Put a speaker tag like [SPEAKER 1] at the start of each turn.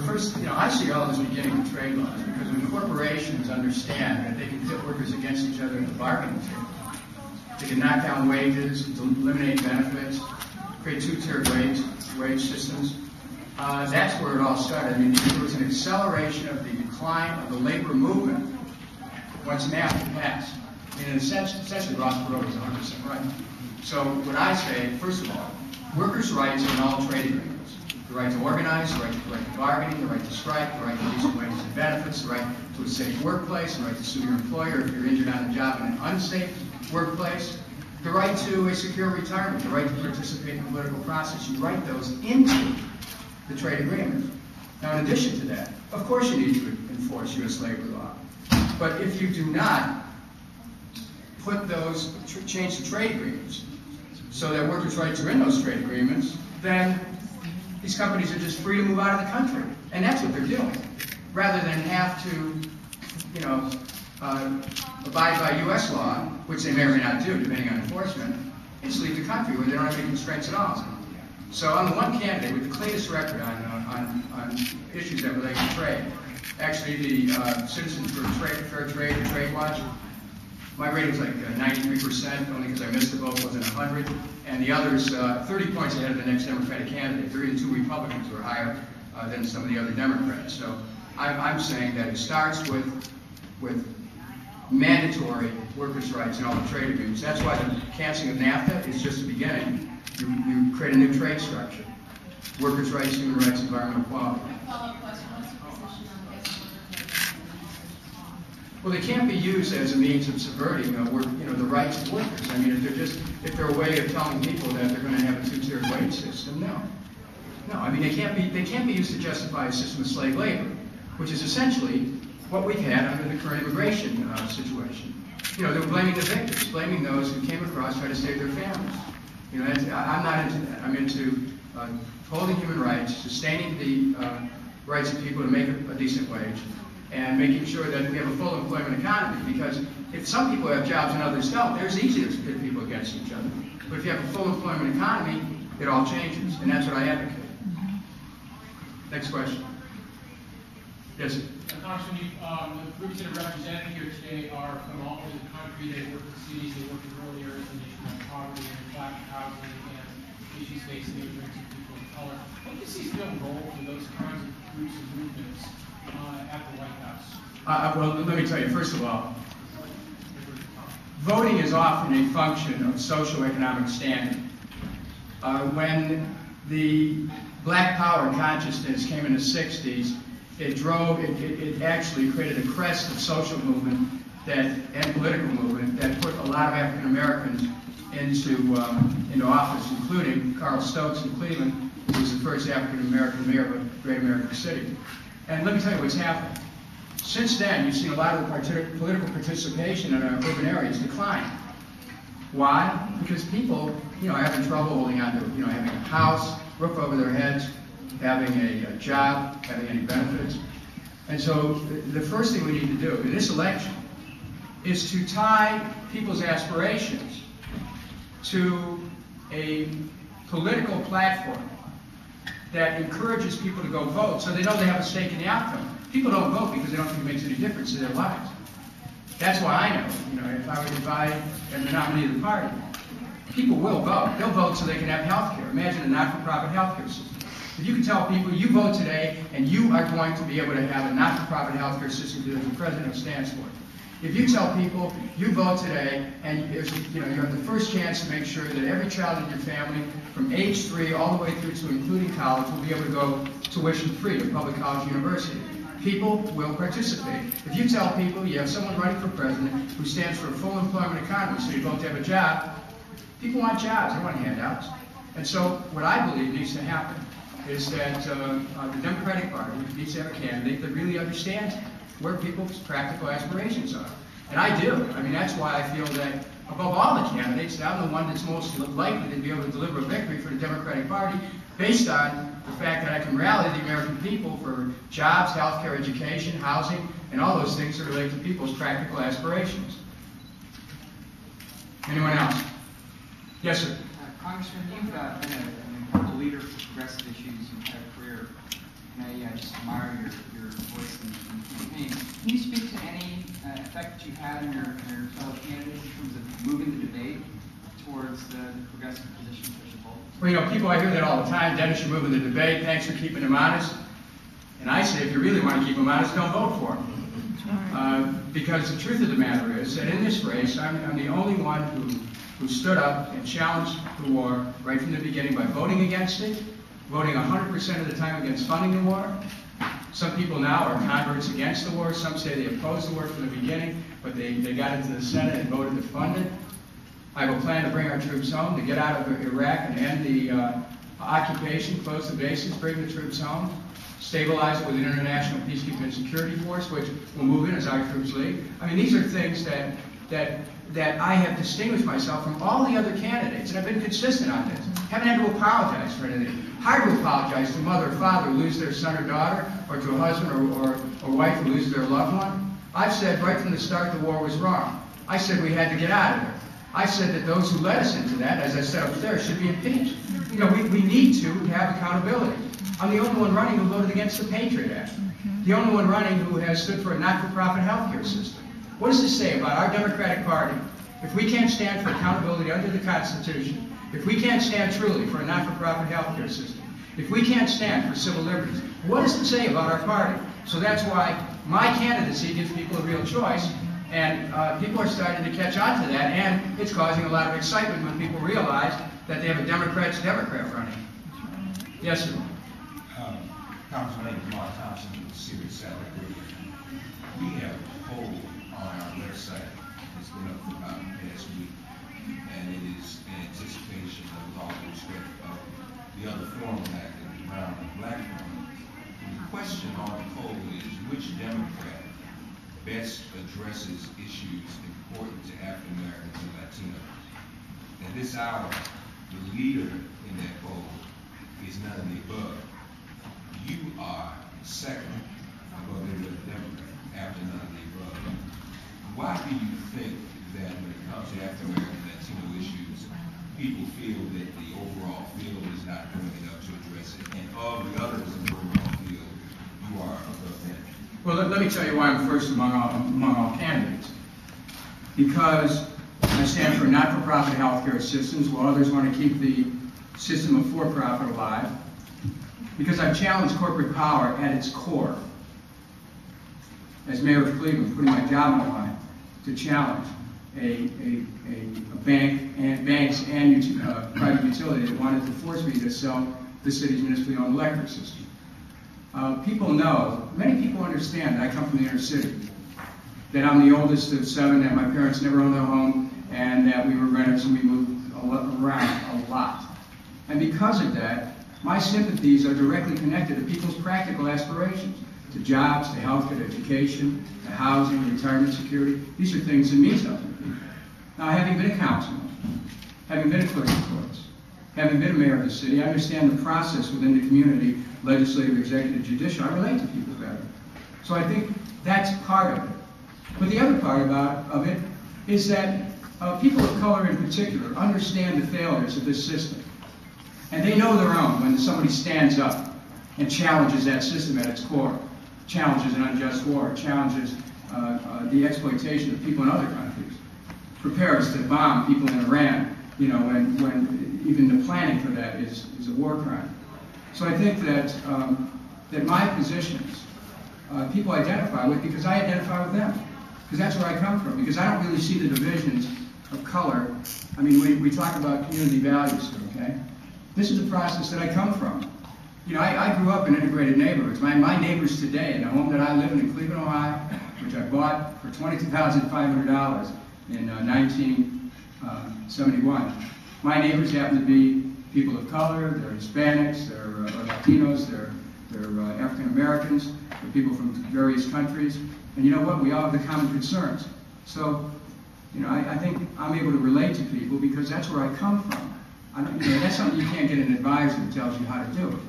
[SPEAKER 1] first, I see all this beginning with trade laws, because when corporations understand that they can pit workers against each other at the bargaining table, they can knock down wages, eliminate benefits, create two-tiered wage systems. That's where it all started. I mean, there was an acceleration of the decline of the labor movement once NAFTA passed. I mean, essentially, Ross Perot was 100% right. So what I say, first of all, workers' rights are in all trade agreements. The right to organize, the right to bargaining, the right to strike, the right to decent wages and benefits, the right to a safe workplace, the right to sue your employer if you're injured on the job in an unsafe workplace, the right to a secure retirement, the right to participate in the political process. You write those into the trade agreement. Now, in addition to that, of course you need to enforce U.S. labor law. But if you do not put those, change the trade agreements so that workers' rights are in those trade agreements, then these companies are just free to move out of the country. And that's what they're doing. Rather than have to, abide by U.S. law, which they may or may not do, depending on enforcement, they just leave the country where they don't have any constraints at all. So I'm the one candidate with the cleanest record on issues that relate to trade. Actually, the Citizens for Fair Trade, the Trade Watch, my rating was like 93%, only because I missed the vote, wasn't 100. And the others, 30 points ahead of the next Democratic candidate. 32 Republicans were higher than some of the other Democrats. So I'm saying that it starts with mandatory workers' rights in all the trade agreements. That's why the canceling of NAFTA is just the beginning. You create a new trade structure. Workers' rights, human rights, environmental quality.
[SPEAKER 2] Follow-up question, what's your position on guest worker?
[SPEAKER 1] Well, they can't be used as a means of subverting the rights of workers. I mean, if they're a way of telling people that they're going to have a two-tiered wage system, no. No, I mean, they can't be used to justify a system of slave labor, which is essentially what we've had under the current immigration situation. They're blaming the victims, blaming those who came across trying to save their families. I'm not into that. I'm into holding human rights, sustaining the rights of people to make a decent wage, and making sure that we have a full employment economy. Because if some people have jobs and others don't, there's easy to pit people against each other. But if you have a full employment economy, it all changes, and that's what I advocate. Next question. Yes, sir.
[SPEAKER 3] Congressman, the groups that are represented here today are from all over the country. They work in cities, they work in rural areas, and they have poverty and lack of housing and issues facing immigrants and people of color. What do you see as the role for those kinds of groups and movements at the White House?
[SPEAKER 1] Well, let me tell you, first of all, voting is often a function of socioeconomic standing. When the Black Power consciousness came in the 60s, it actually created a crest of social movement and political movement that put a lot of African Americans into office, including Carl Stokes in Cleveland, who was the first African American mayor of a great American city. And let me tell you what's happened. Since then, you've seen a lot of the political participation in our urban areas decline. Why? Because people, are having trouble holding on to, having a house, roof over their heads, having a job, having any benefits. And so the first thing we need to do in this election is to tie people's aspirations to a political platform that encourages people to go vote so they know they have a stake in the outcome. People don't vote because they don't think it makes any difference to their lives. That's why I know, if I am the nominee of the party, people will vote. They'll vote so they can have health care. Imagine a not-for-profit health care system. If you can tell people you vote today and you are going to be able to have a not-for-profit health care system that the president stands for. If you tell people you vote today and you have the first chance to make sure that every child in your family from age 3 all the way through to including college will be able to go tuition-free to public college university, people will participate. If you tell people you have someone running for president who stands for a full employment economy so you vote to have a job, people want jobs, they want handouts. And so what I believe needs to happen is that the Democratic Party needs to have a candidate that really understands where people's practical aspirations are. And I do. I mean, that's why I feel that above all the candidates, that I'm the one that's most likely to be able to deliver a victory for the Democratic Party based on the fact that I can rally the American people for jobs, health care, education, housing, and all those things that relate to people's practical aspirations. Anyone else? Yes, sir.
[SPEAKER 4] Congressman, you've been an important leader for progressive issues. You've had a career and I just admire your voice in the campaign. Can you speak to any effect that you've had on your fellow candidates in terms of moving the debate towards the progressive position that you hold?
[SPEAKER 1] Well, you know, people, I hear that all the time. Dennis, you're moving the debate. Thanks for keeping him honest. And I say, if you really want to keep him honest, don't vote for him. Because the truth of the matter is that in this race, I'm the only one who stood up and challenged the war right from the beginning by voting against it, voting 100% of the time against funding the war. Some people now are converts against the war. Some say they opposed the war from the beginning, but they got into the Senate and voted to fund it. I have a plan to bring our troops home, to get out of Iraq and end the occupation, close the bases, bring the troops home, stabilize it with an international peacekeeping and security force, which will move in as our troops leave. I mean, these are things that I have distinguished myself from all the other candidates, and I've been consistent on this. Haven't had to apologize for anything. Hard to apologize to mother or father who lose their son or daughter, or to a husband or wife who loses their loved one. I've said right from the start the war was wrong. I said we had to get out of it. I said that those who led us into that, as I said up there, should be impeached. You know, we need to have accountability. I'm the only one running who voted against the Patriot Act. The only one running who has stood for a not-for-profit health care system. What does this say about our Democratic Party? If we can't stand for accountability under the Constitution, if we can't stand truly for a not-for-profit health care system, if we can't stand for civil liberties, what does it say about our party? So that's why my candidacy gives people a real choice, and people are starting to catch on to that, and it's causing a lot of excitement when people realize that they have a Democrat running. Yes, sir.
[SPEAKER 5] Congressman Mark Thompson with the Sirius Satellite Radio. We have a poll on our website that's been up for about the past week, and it is in anticipation of, with all due respect, of the other formal act of the Brown and Black Forum. The question on the poll is, which Democrat best addresses issues important to African Americans and Latinos? At this hour, the leader in that poll is none of the above. You are second above every other Democrat after none of the above. Why do you think that when it comes to African American and Latino issues, people feel that the overall field is not doing enough to address it, and of the others in the overall field, you are above them?
[SPEAKER 1] Well, let me tell you why I'm first among all candidates. Because I stand for not-for-profit health care systems, while others want to keep the system of for-profit alive. Because I've challenged corporate power at its core. As mayor of Cleveland, putting my job on the line to challenge a banks and private utility that wanted to force me to sell the city's municipally owned electric system. People know, many people understand that I come from the inner city, that I'm the oldest of 7, that my parents never owned a home, and that we were renters and we moved around a lot. And because of that, my sympathies are directly connected to people's practical aspirations, to jobs, to health care, to education, to housing, retirement security. These are things that mean something to people. Now, having been a councilman, having been a clerk of courts, having been a mayor of the city, I understand the process within the community, legislative, executive, judicial. I relate to people better. So I think that's part of it. But the other part of it is that people of color in particular understand the failures of this system. And they know their own when somebody stands up and challenges that system at its core, challenges an unjust war, challenges the exploitation of people in other countries, prepares to bomb people in Iran, you know, when even the planning for that is a war crime. So I think that that my positions people identify with because I identify with them, because that's where I come from, because I don't really see the divisions of color. I mean, we talk about community values, okay? This is a process that I come from. You know, I grew up in integrated neighborhoods. My neighbors today, in the home that I live in Cleveland, Ohio, which I bought for $22,500 in 1971, my neighbors happen to be people of color, they're Hispanics, they're Latinos, they're African Americans, they're people from various countries. And you know what? We all have the common concerns. So, you know, I think I'm able to relate to people because that's where I come from. You know, that's something you can't get an advisor that tells you how to do it.